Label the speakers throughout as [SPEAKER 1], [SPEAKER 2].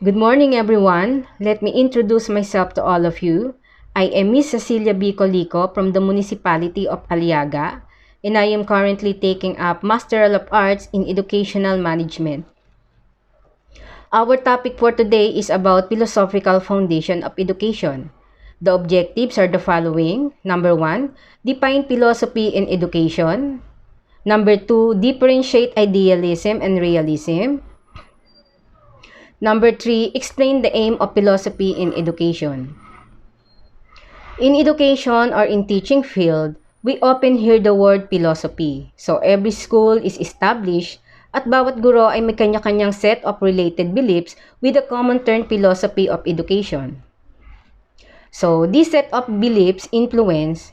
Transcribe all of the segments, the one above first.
[SPEAKER 1] Good morning, everyone. Let me introduce myself to all of you. I am Miss Cecilia B. Colico from the Municipality of Aliaga, and I am currently taking up Masteral of Arts in Educational Management. Our topic for today is about philosophical foundation of education. The objectives are the following. Number 1, define philosophy in education. Number 2, differentiate idealism and realism. Number 3, explain the aim of philosophy in education. In education or in teaching field, we often hear the word philosophy. So every school is established at bawat guro ay may kanya-kanyang set of related beliefs with the common term philosophy of education. So this set of beliefs influence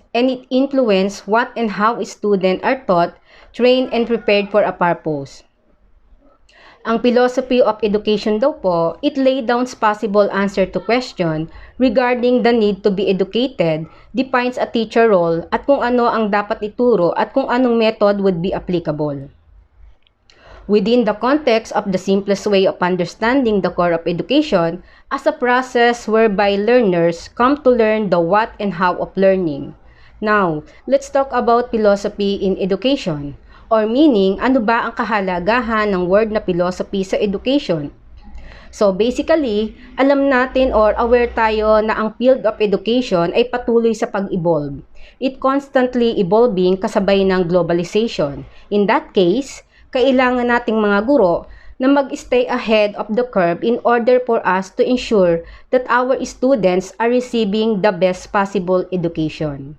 [SPEAKER 1] what and how students are taught, trained, and prepared for a purpose. Ang philosophy of education daw po, it lay down possible answer to question regarding the need to be educated, defines a teacher role at kung ano ang dapat ituro at kung anong method would be applicable. Within the context of the simplest way of understanding the core of education as a process whereby learners come to learn the what and how of learning. Now, let's talk about philosophy in education. Or meaning, ano ba ang kahalagahan ng word na philosophy sa education? So basically, alam natin or aware tayo na ang field of education ay patuloy sa pag-evolve. It constantly evolving kasabay ng globalization. In that case, kailangan nating mga guro na mag-stay ahead of the curve in order for us to ensure that our students are receiving the best possible education.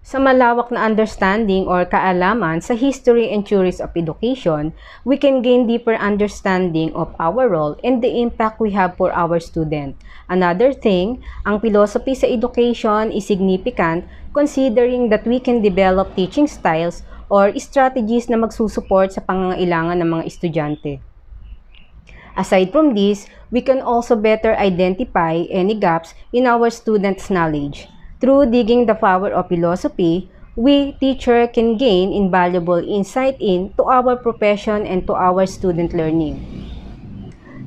[SPEAKER 1] Sa malawak na understanding or kaalaman sa history and theories of education, we can gain deeper understanding of our role and the impact we have for our student. Another thing, ang philosophy sa education is significant considering that we can develop teaching styles or strategies na magsusupport sa pangangailangan ng mga estudyante. Aside from this, we can also better identify any gaps in our students' knowledge. Through digging the power of philosophy, we, teacher, can gain invaluable insight into our profession and to our student learning.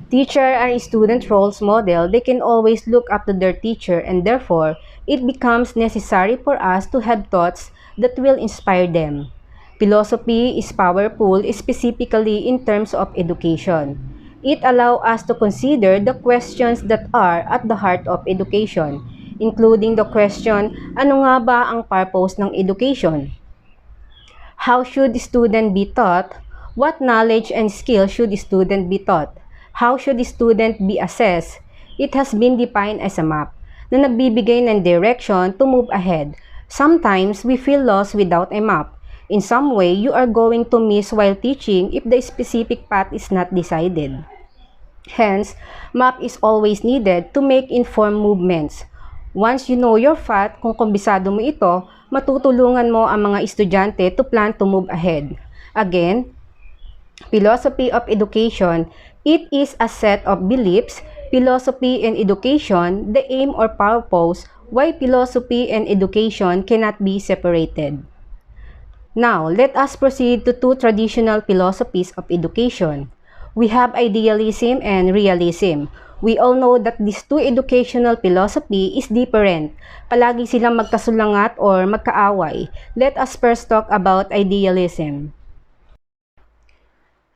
[SPEAKER 1] Teacher are student roles model. They can always look up to their teacher and therefore, it becomes necessary for us to have thoughts that will inspire them. Philosophy is powerful specifically in terms of education. It allows us to consider the questions that are at the heart of education, including the question, ano nga ba ang purpose ng education? How should student be taught? What knowledge and skill should student be taught? How should student be assessed? It has been defined as a map na nagbibigay ng direction to move ahead. Sometimes we feel lost without a map. In some way, you are going to miss while teaching if the specific path is not decided. Hence, map is always needed to make informed movements. Once you know your path, kung kumbisado mo ito, matutulungan mo ang mga estudyante to plan to move ahead. Again, philosophy of education, it is a set of beliefs, philosophy and education, the aim or purpose, why philosophy and education cannot be separated. Now, let us proceed to two traditional philosophies of education. We have idealism and realism. We all know that these two educational philosophy is different. Palagi silang magkasulangat or magkaaway. Let us first talk about idealism.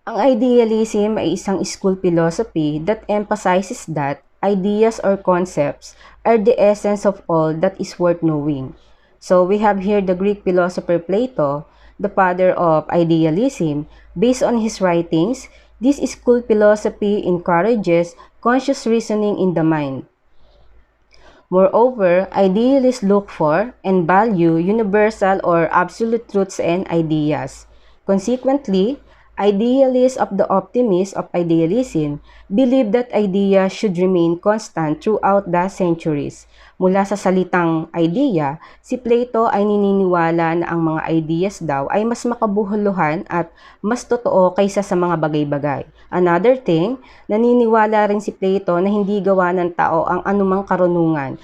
[SPEAKER 1] Ang idealism ay isang school philosophy that emphasizes that ideas or concepts are the essence of all that is worth knowing. So we have here the Greek philosopher Plato, the father of idealism. Based on his writings, this school philosophy encourages conscious reasoning in the mind. Moreover, idealists look for and value universal or absolute truths and ideas. Consequently, idealists of the optimists of idealism believe that ideas should remain constant throughout the centuries. Mula sa salitang idea, si Plato ay nininiwala na ang mga ideas daw ay mas makabuhuluhan at mas totoo kaysa sa mga bagay-bagay. Another thing, naniniwala rin si Plato na hindi gawa ng tao ang anumang karunungan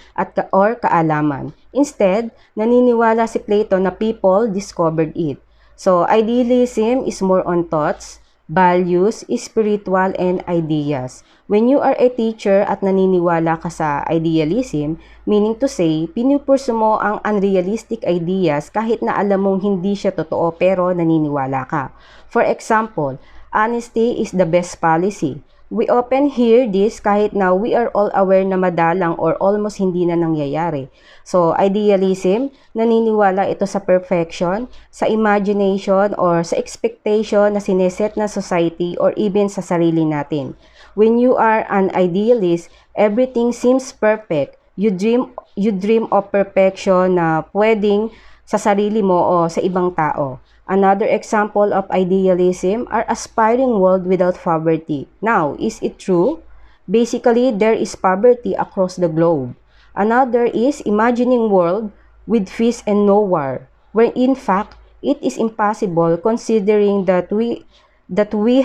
[SPEAKER 1] or kaalaman. Instead, naniniwala si Plato na people discovered it. So, idealism is more on thoughts, values, spiritual, and ideas. When you are a teacher at naniniwala ka sa idealism, meaning to say, pinupursu mo ang unrealistic ideas kahit na alam mong hindi siya totoo pero naniniwala ka. For example, honesty is the best policy. We often hear this kahit na we are all aware na madalang or almost hindi na nangyayari. So, idealism, naniniwala ito sa perfection, sa imagination, or sa expectation na sineset na society or even sa sarili natin. When you are an idealist, everything seems perfect. You dream of perfection na pwedeng sa sarili mo o sa ibang tao. Another example of idealism are aspiring world without poverty. Now, is it true? Basically, there is poverty across the globe. Another is imagining world with peace and no war, where in fact, it is impossible considering that we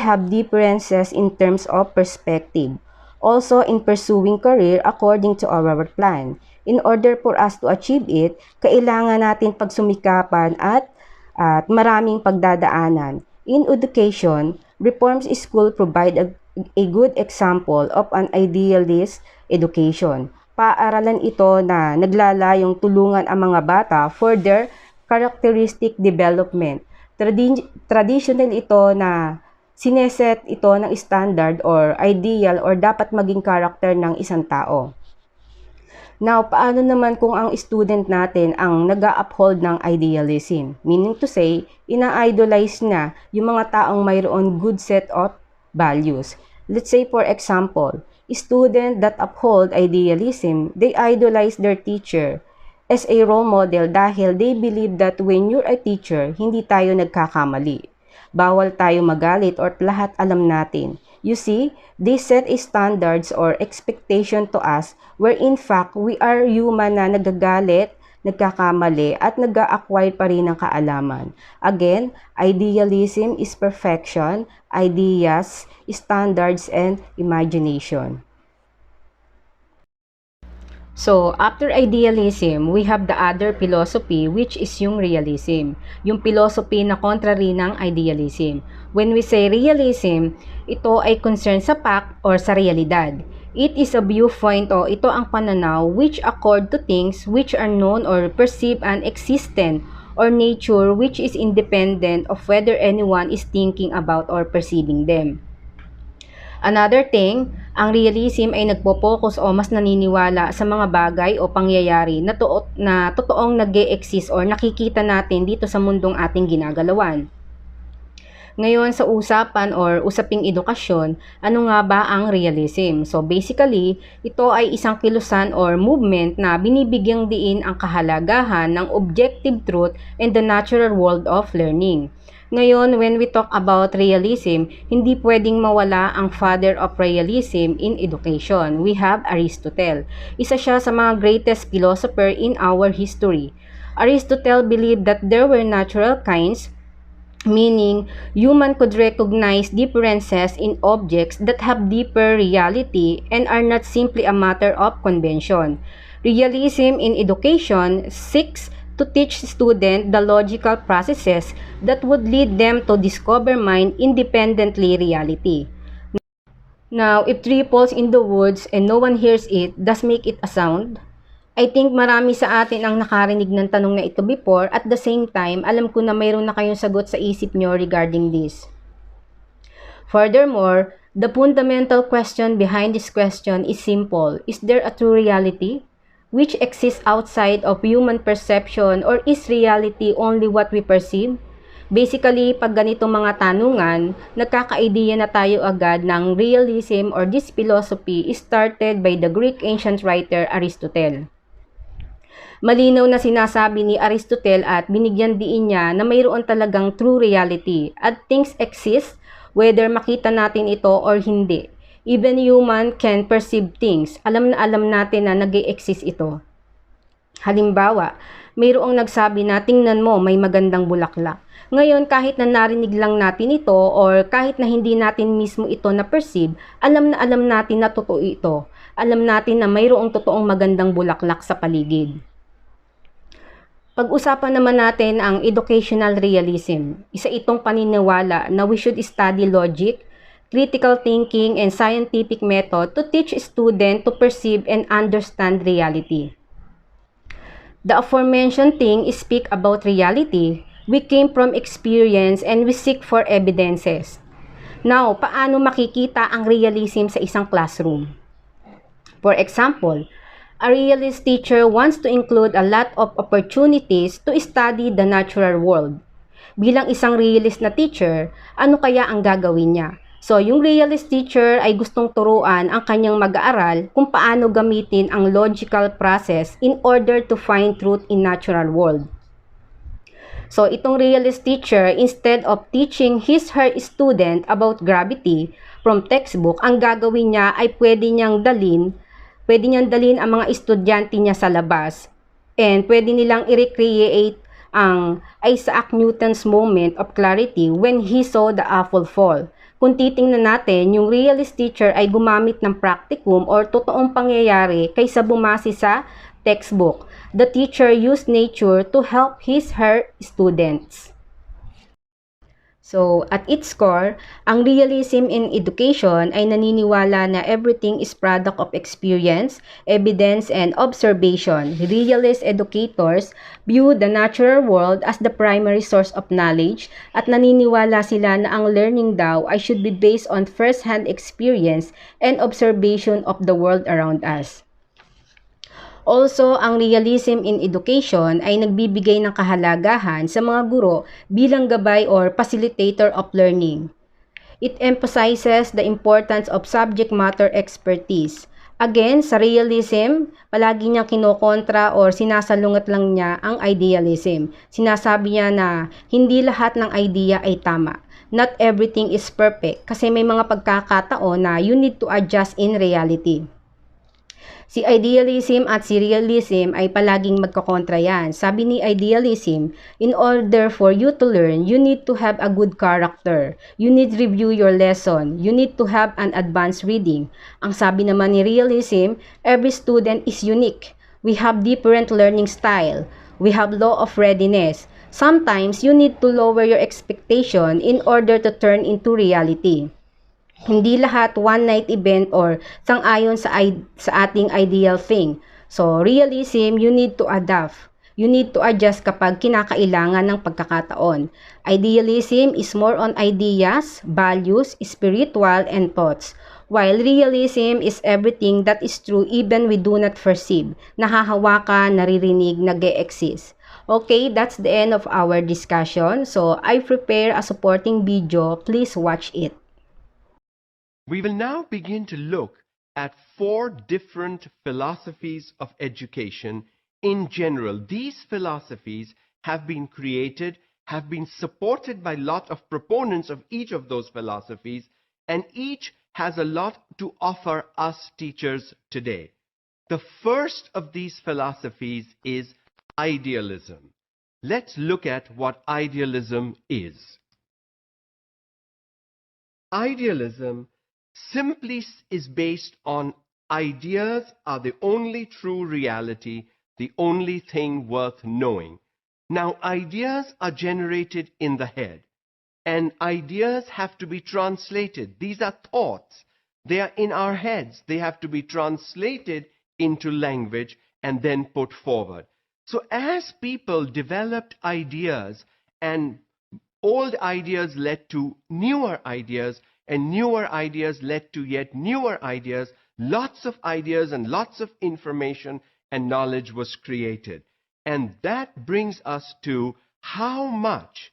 [SPEAKER 1] have differences in terms of perspective. Also, in pursuing career according to our plan. In order for us to achieve it, kailangan natin pagsumikapan at maraming pagdadaanan. In education, reforms school provide a good example of an idealist education. Paaralan ito na naglalayong tulungan ang mga bata for their characteristic development. Traditional ito na sineset ito ng standard or ideal or dapat maging character ng isang tao. Now, paano naman kung ang student natin ang nag-uphold ng idealism? Meaning to say, ina-idolize na yung mga taong mayroon good set of values. Let's say for example, student that uphold idealism, they idolize their teacher as a role model dahil they believe that when you're a teacher, hindi tayo nagkakamali. Bawal tayo magalit or lahat alam natin. You see, they set a standards or expectation to us where in fact we are human na nagagalit, nagkakamali at nag-acquire pa rin ng kaalaman. Again, idealism is perfection, ideas, standards, and imagination. So, after idealism, we have the other philosophy which is yung realism. Yung philosophy na contrary ng idealism. When we say realism, ito ay concern sa fact or sa realidad. It is a viewpoint o ito ang pananaw which accord to things which are known or perceived and existent or nature which is independent of whether anyone is thinking about or perceiving them. Another thing, ang realism ay nagpo-focus o mas naniniwala sa mga bagay o pangyayari na totoong nag-e-exist or nakikita natin dito sa mundong ating ginagalawan. Ngayon sa usapan or usaping edukasyon, ano nga ba ang realism? So basically, ito ay isang kilusan or movement na binibigyang diin ang kahalagahan ng objective truth and the natural world of learning. Ngayon, when we talk about realism, hindi pwedeng mawala ang father of realism in education. We have Aristotle. Isa siya sa mga greatest philosopher in our history. Aristotle believed that there were natural kinds, meaning human could recognize differences in objects that have deeper reality and are not simply a matter of convention. Realism in education seeks to teach students the logical processes that would lead them to discover mind independently reality. Now, if tree falls in the woods and no one hears it, does make it a sound? I think marami sa atin ang nakarinig ng tanong na ito before. At the same time, alam ko na mayroon na kayong sagot sa isip nyo regarding this. Furthermore, the fundamental question behind this question is simple. Is there a true reality which exists outside of human perception, or is reality only what we perceive? Basically, pag ganitong mga tanungan, nagkaka-idea na tayo agad ng realism or this philosophy is started by the Greek ancient writer Aristotle. Malinaw na sinasabi ni Aristotle at binigyan diin niya na mayroon talagang true reality at things exist whether makita natin ito or hindi. Even human can perceive things. Alam natin na nag-e-exist ito. Halimbawa, mayroong nagsabi na tingnan mo may magandang bulaklak. Ngayon kahit na narinig lang natin ito or kahit na hindi natin mismo ito na-perceive, alam natin na totoo ito. Alam natin na mayroong totoong magandang bulaklak sa paligid. Pag-usapan naman natin ang educational realism. Isa itong paniniwala na we should study logic, critical thinking, and scientific method to teach students to perceive and understand reality. The aforementioned thing speak about reality. We came from experience and we seek for evidences. Now, paano makikita ang realism sa isang classroom? For example, a realist teacher wants to include a lot of opportunities to study the natural world. Bilang isang realist na teacher, ano kaya ang gagawin niya? So, yung realist teacher ay gustong turuan ang kanyang mag-aaral kung paano gamitin ang logical process in order to find truth in natural world. So, itong realist teacher, instead of teaching her student about gravity from textbook, ang gagawin niya ay pwede niyang dalin ang mga estudyante niya sa labas and pwede nilang i-recreate ang Isaac Newton's moment of clarity when he saw the apple fall. Kung titingnan natin, yung realist teacher ay gumamit ng practicum or totoong pangyayari kaysa bumase sa textbook. The teacher used nature to help her students. So, at its core, ang realism in education ay naniniwala na everything is product of experience, evidence, and observation. Realist educators view the natural world as the primary source of knowledge at naniniwala sila na ang learning daw ay should be based on first-hand experience and observation of the world around us. Also, ang realism in education ay nagbibigay ng kahalagahan sa mga guro bilang gabay or facilitator of learning. It emphasizes the importance of subject matter expertise. Again, sa realism, palagi niyang kinokontra or sinasalungat lang niya ang idealism. Sinasabi niya na hindi lahat ng idea ay tama. Not everything is perfect kasi may mga pagkakataon na you need to adjust in reality. Si idealism at si realism ay palaging magkakontra yan. Sabi ni idealism, in order for you to learn, you need to have a good character. You need to review your lesson. You need to have an advanced reading. Ang sabi naman ni realism, every student is unique. We have different learning style. We have law of readiness. Sometimes, you need to lower your expectation in order to turn into reality. Hindi lahat one-night event or sang-ayon sa ating ideal thing. So, realism, you need to adapt. You need to adjust kapag kinakailangan ng pagkakataon. Idealism is more on ideas, values, spiritual, and thoughts. While realism is everything that is true even we do not perceive. Nahahawakan, naririnig, nag-e-exist. Okay, that's the end of our discussion. So, I prepare a supporting video. Please watch it.
[SPEAKER 2] We will now begin to look at 4 different philosophies of education in general. These philosophies have been created, have been supported by a lot of proponents of each of those philosophies, and each has a lot to offer us teachers today. The first of these philosophies is idealism. Let's look at what idealism is. Idealism simply is based on ideas are the only true reality, the only thing worth knowing. Now, ideas are generated in the head, and ideas have to be translated. These are thoughts. They are in our heads. They have to be translated into language and then put forward. So as people developed ideas, and old ideas led to newer ideas, and newer ideas led to yet newer ideas, lots of ideas and lots of information and knowledge was created. And that brings us to how much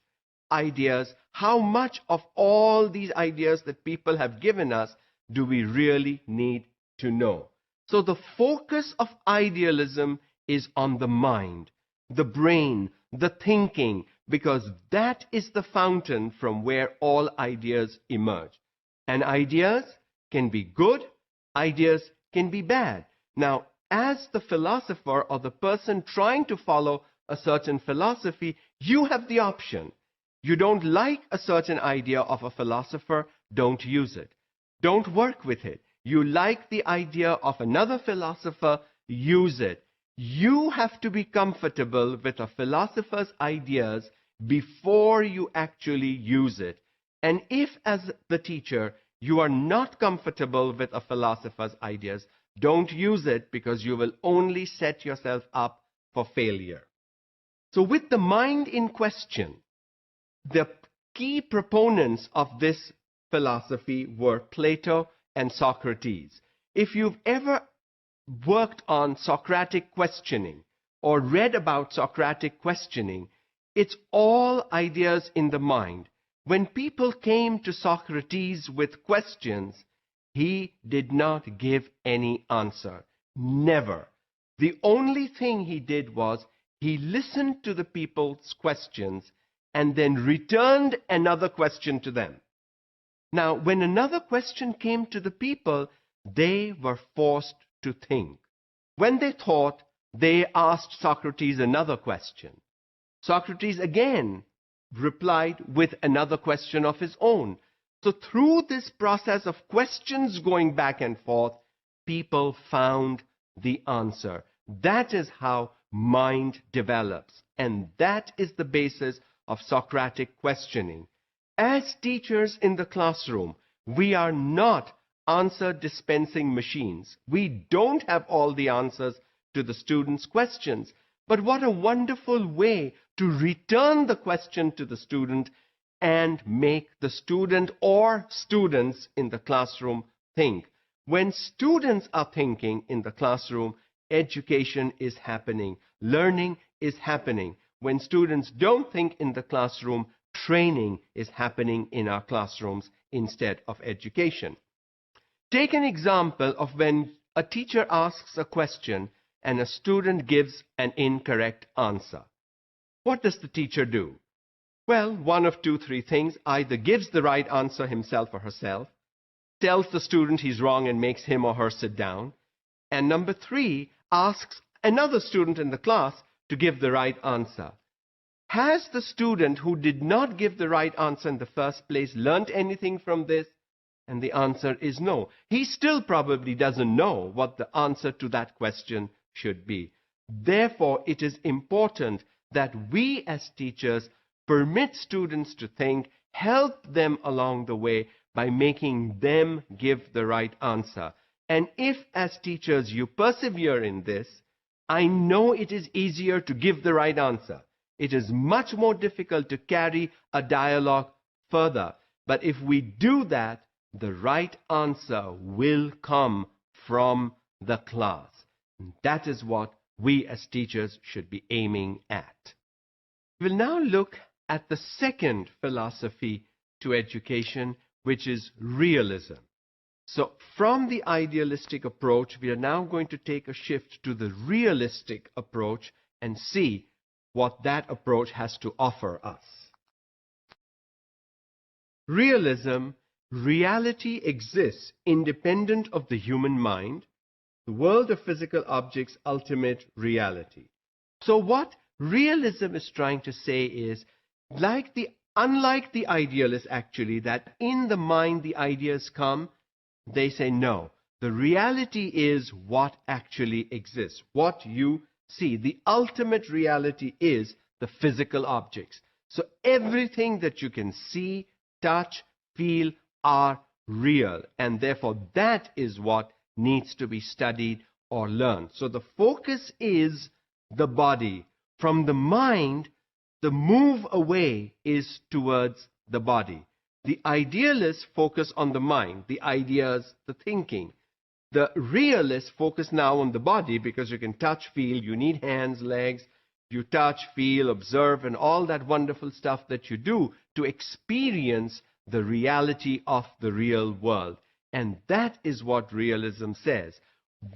[SPEAKER 2] ideas, how much of all these ideas that people have given us do we really need to know. So the focus of idealism is on the mind, the brain, the thinking, because that is the fountain from where all ideas emerge. And ideas can be good, ideas can be bad. Now, as the philosopher or the person trying to follow a certain philosophy, you have the option. You don't like a certain idea of a philosopher, don't use it. Don't work with it. You like the idea of another philosopher, use it. You have to be comfortable with a philosopher's ideas before you actually use it. And if, as the teacher, you are not comfortable with a philosopher's ideas, don't use it, because you will only set yourself up for failure. So with the mind in question, the key proponents of this philosophy were Plato and Socrates. If you've ever worked on Socratic questioning or read about Socratic questioning, it's all ideas in the mind. When people came to Socrates with questions, he did not give any answer. Never. The only thing he did was he listened to the people's questions and then returned another question to them. Now, when another question came to the people, they were forced to think. When they thought, they asked Socrates another question. Socrates again replied with another question of his own. So through this process of questions going back and forth, people found the answer. That is how mind develops, and that is the basis of Socratic questioning. As teachers in the classroom, we are not answer dispensing machines. We don't have all the answers to the students' questions. But what a wonderful way to return the question to the student and make the student or students in the classroom think. When students are thinking in the classroom, education is happening. Learning is happening. When students don't think in the classroom, training is happening in our classrooms instead of education. Take an example of when a teacher asks a question and a student gives an incorrect answer. What does the teacher do? Well, one of two, three things. Either gives the right answer himself or herself, tells the student he's wrong and makes him or her sit down, and number three, asks another student in the class to give the right answer. Has the student who did not give the right answer in the first place learned anything from this? And the answer is no. He still probably doesn't know what the answer to that question should be. Therefore, it is important that we as teachers permit students to think, help them along the way by making them give the right answer. And if as teachers you persevere in this, I know it is easier to give the right answer. It is much more difficult to carry a dialogue further. But if we do that, the right answer will come from the class. And that is what we as teachers should be aiming at. We will now look at the second philosophy to education, which is realism. So from the idealistic approach, we are now going to take a shift to the realistic approach and see what that approach has to offer us. Realism, reality exists independent of the human mind, the world of physical objects' ultimate reality. So what realism is trying to say is, unlike the idealists actually, that in the mind the ideas come, they say no. The reality is what actually exists, what you see. The ultimate reality is the physical objects. So everything that you can see, touch, feel are real, and therefore that is what needs to be studied or learned. So the focus is the body. From the mind, the move away is towards the body. The idealists focus on the mind, the ideas, the thinking. The realists focus now on the body because you can touch, feel, you need hands, legs, you touch, feel, observe, and all that wonderful stuff that you do to experience the reality of the real world. And that is what realism says.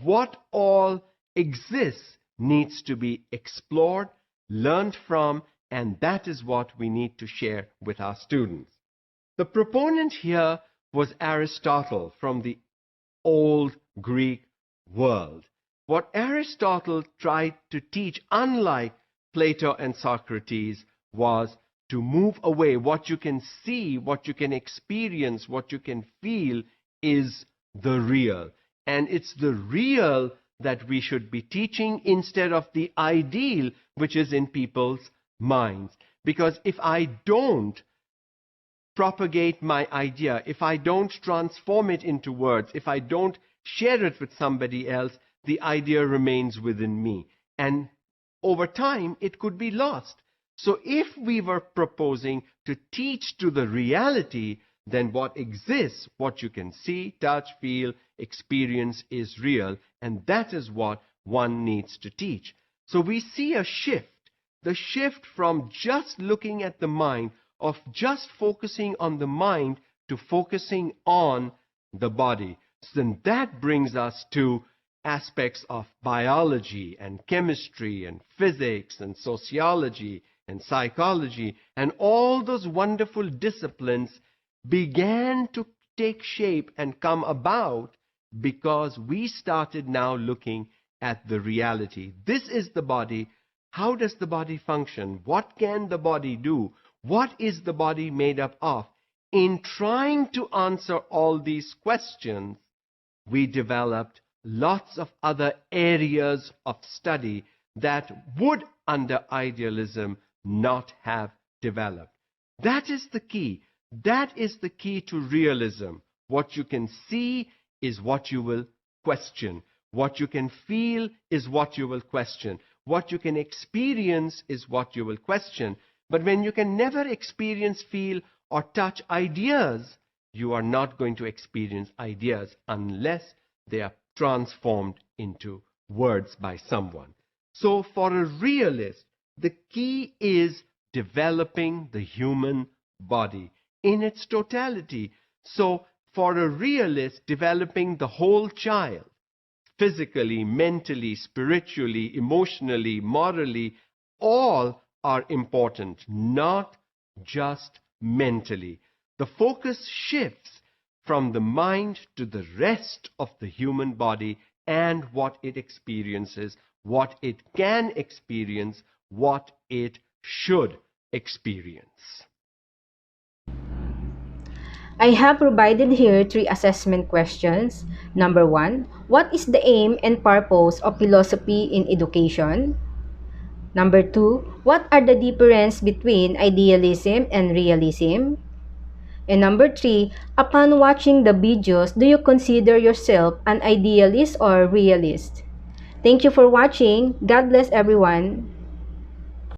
[SPEAKER 2] What all exists needs to be explored, learned from, and that is what we need to share with our students. The proponent here was Aristotle from the old Greek world. What Aristotle tried to teach, unlike Plato and Socrates, was to move away. What you can see, what you can experience, what you can feel is the real. And it's the real that we should be teaching instead of the ideal which is in people's minds. Because if I don't propagate my idea, if I don't transform it into words, if I don't share it with somebody else, the idea remains within me. And over time, it could be lost. So if we were proposing to teach to the reality, then what exists, what you can see, touch, feel, experience is real. And that is what one needs to teach. So we see a shift. The shift from just looking at the mind, of just focusing on the mind, to focusing on the body. So then that brings us to aspects of biology and chemistry and physics and sociology and psychology, and all those wonderful disciplines began to take shape and come about because we started now looking at the reality. This is the body. How does the body function? What can the body do? What is the body made up of? In trying to answer all these questions, we developed lots of other areas of study that would, under idealism, not have developed. That is the key. That is the key to realism. What you can see is what you will question. What you can feel is what you will question. What you can experience is what you will question. But when you can never experience, feel, or touch ideas, you are not going to experience ideas unless they are transformed into words by someone. So for a realist, the key is developing the human body in its totality. So for a realist, developing the whole child, physically, mentally, spiritually, emotionally, morally, all are important, not just mentally. The focus shifts from the mind to the rest of the human body and what it experiences, what it can experience, what it should experience.
[SPEAKER 1] I have provided here 3 assessment questions. Number 1, what is the aim and purpose of philosophy in education? Number 2, what are the difference between idealism and realism? And number 3, upon watching the videos, do you consider yourself an idealist or realist? Thank you for watching. God bless everyone.